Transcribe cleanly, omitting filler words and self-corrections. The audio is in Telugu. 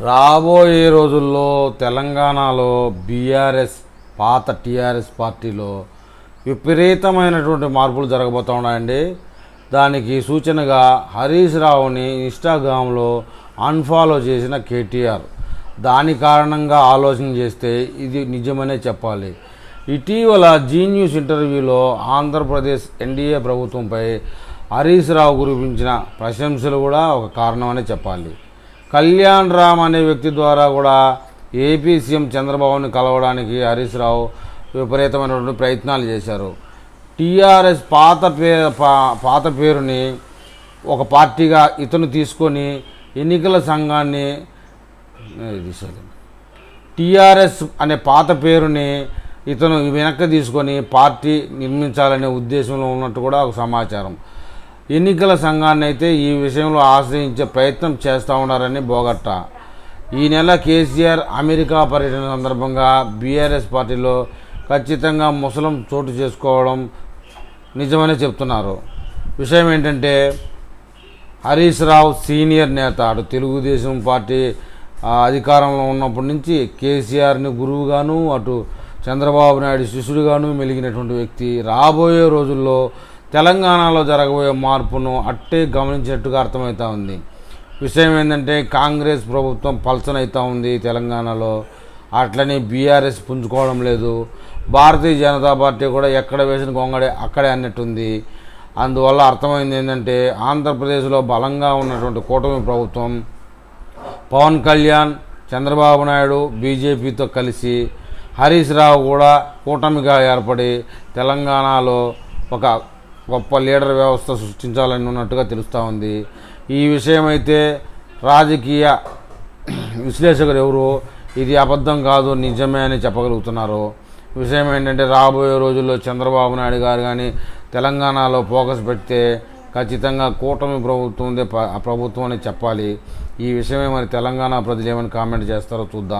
రాబోయే రోజుల్లో తెలంగాణలో బీఆర్ఎస్ పాత టీఆర్ఎస్ పార్టీలో విపరీతమైనటువంటి మార్పులు జరగబోతూ ఉన్నాయండి. దానికి సూచనగా హరీష్ రావుని ఇన్స్టాగ్రామ్లో అన్ఫాలో చేసిన కేటీఆర్ దాని కారణంగా ఆలోచన చేస్తే ఇది నిజమనే చెప్పాలి. ఇటీవల జీ న్యూస్ ఇంటర్వ్యూలో ఆంధ్రప్రదేశ్ ఎన్డీఏ ప్రభుత్వంపై హరీష్ రావు గురించిన ప్రశంసలు కూడా ఒక కారణమనే చెప్పాలి. కళ్యాణ్ రామ్ అనే వ్యక్తి ద్వారా కూడా ఏపీ సీఎం చంద్రబాబుని కలవడానికి హరీష్ రావు విపరీతమైనటువంటి ప్రయత్నాలు చేశారు. టీఆర్ఎస్ పాత పేరుని ఒక పార్టీగా ఇతను తీసుకొని ఎన్నికల సంఘాన్ని టీఆర్ఎస్ అనే పాత పేరుని ఇతను వెనక్కి తీసుకొని పార్టీ నిర్మించాలనే ఉద్దేశంలో ఉన్నట్టు కూడా ఒక సమాచారం. ఎన్నికల సంఘాన్ని అయితే ఈ విషయంలో ఆశ్రయించే ప్రయత్నం చేస్తూ ఉన్నారని బోగట్ట. ఈ నెల కేసీఆర్ అమెరికా పర్యటన సందర్భంగా బీఆర్ఎస్ పార్టీలో ఖచ్చితంగా ముసలం చోటు చేసుకోవడం నిజమని చెప్తున్నారు. విషయం ఏంటంటే హరీష్ రావు సీనియర్ నేత, అటు తెలుగుదేశం పార్టీ అధికారంలో ఉన్నప్పటి నుంచి కేసీఆర్ని గురువుగాను అటు చంద్రబాబు నాయుడు శిష్యుడిగాను మెలిగినటువంటి వ్యక్తి రాబోయే రోజుల్లో తెలంగాణలో జరగబోయే మార్పును అట్టే గమనించినట్టుగా అర్థమవుతూ ఉంది. విషయం ఏంటంటే కాంగ్రెస్ ప్రభుత్వం పల్చనవుతూ ఉంది తెలంగాణలో, అట్లని బీఆర్ఎస్ పుంజుకోవడం లేదు. భారతీయ జనతా పార్టీ కూడా ఎక్కడ వేసిన గొంగడే అక్కడే అన్నట్టుంది. అందువల్ల అర్థమైంది ఏంటంటే ఆంధ్రప్రదేశ్లో బలంగా ఉన్నటువంటి కూటమి ప్రభుత్వం పవన్ కళ్యాణ్, చంద్రబాబు నాయుడు బీజేపీతో కలిసి హరీష్ రావు కూడా కూటమిగా ఏర్పడి తెలంగాణలో ఒక గొప్ప లీడర్ వ్యవస్థ సృష్టించాలని ఉన్నట్టుగా తెలుస్తూ ఉంది. ఈ విషయం అయితే రాజకీయ విశ్లేషకులు ఎవరు ఇది అబద్ధం కాదు నిజమే అని చెప్పగలుగుతున్నారు. విషయం ఏంటంటే రాబోయే రోజుల్లో చంద్రబాబు నాయుడు గారు కానీ తెలంగాణలో ఫోకస్ పెడితే ఖచ్చితంగా కూటమి ప్రభుత్వం ప్రభుత్వం అని చెప్పాలి. ఈ విషయమే మరి తెలంగాణ ప్రజలు ఏమని కామెంట్ చేస్తారో చూద్దాం.